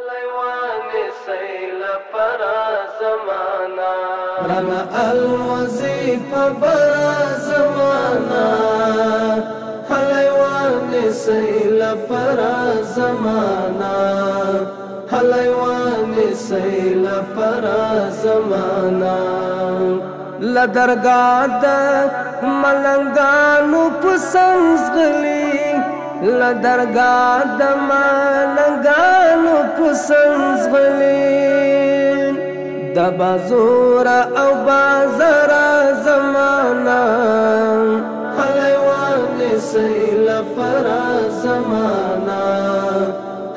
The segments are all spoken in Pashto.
حلوان سیل پر زمانہ رانا الوظیف پر زمانہ حلوان سیل پر زمانہ حلوان سیل پر زمانہ لدرگاہ دا ملنگانو پسنز غلی لدرگاہ دا ملنگانو پسنز غلی دا بازور او بازار زمانہ حلوان سیل پر زمانہ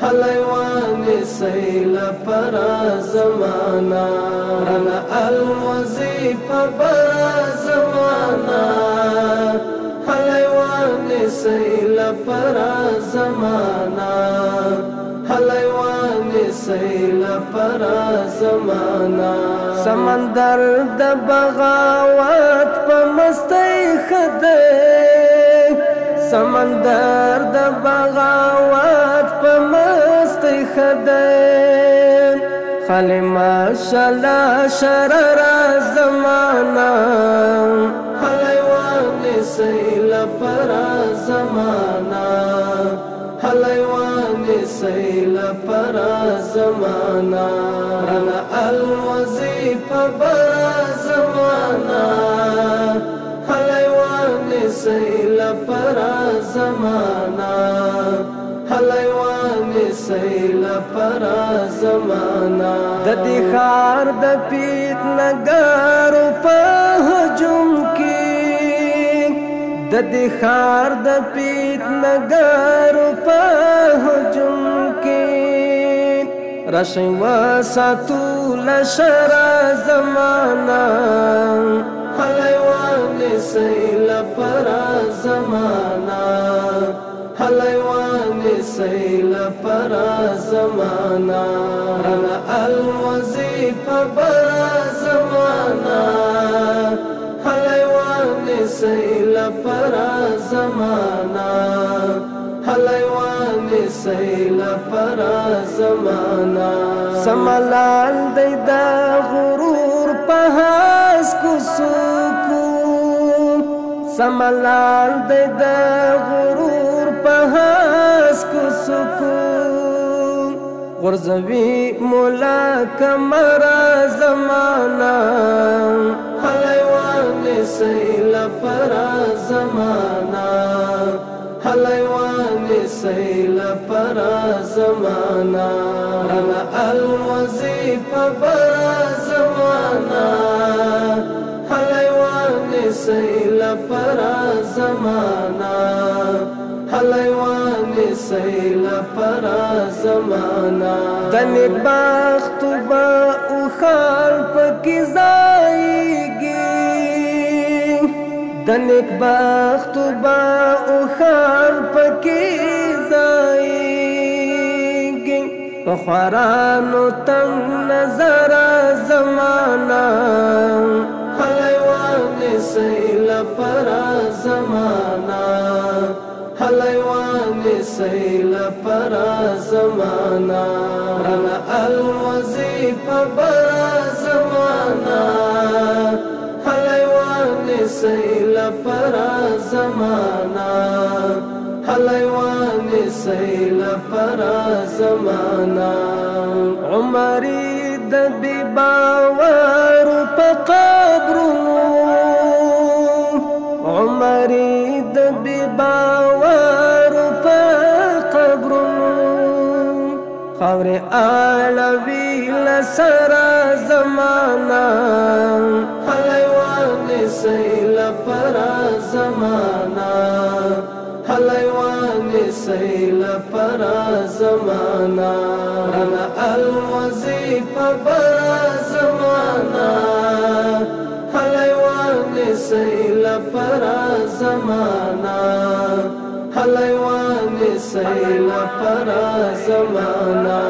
حلوان سیل پر زمانہ رانا الوظیف پر زمانہ حلوان سیل پر زمانہ حلوان سیل پر زمانہ سمندر د بغاوت په مستی خدے سمندر د بغاوت په مستی خدے خالی ماشاءاللہ شرر زمانہ حلوان سیل پر زمانہ حلوان سیل پر زمانہ رانا الوظیف پر زمانہ حلوان سیل پر زمانہ حلوان سیل پر زمانہ ددی خار د پیت نگارو په هجوم کی ددی خار د پیت نگارو په هجوم کی رشی و ساتو لشر زمانہ حلوان سیل پر زمانہ حلوان سیل پر زمانہ رانا الوظیف پر زمانہ حلوان سیل پر زمانہ حلوان سیل پر زمانہ سملال دی دا غرور پہاس کو سکون سملال دی دا غرور پہاس کو سکون غرزوی مولا کمرا زمانہ حلوان سیل پر زمانہ حلوان سیل پر زمانہ رانا الوظیف پر زمانہ حلوان سیل پر زمانہ حلوان سیل پر زمانہ دنی باخت با اخال پکی زائیگی دنک باخت با اخال پکی زائیگی پخوارانو تنگ نظر زمانہ حلوان سیل پر زمانہ حلوان سیل پر زمانہ رانا الوظیف پر زمانہ حلوان سیل پر زمانہ حلوان سیل پر زمانہ عمری د بی باور په قبرونو عمری د بی باور په قبرونو خاورې اړوي لسر زمانہ حلوان سیل پر زمانہ حلوان سیل پر زمانہ رانا الوظیف پر زمانہ حلوان سیل پر زمانہ حلوان سیل پر زمانہ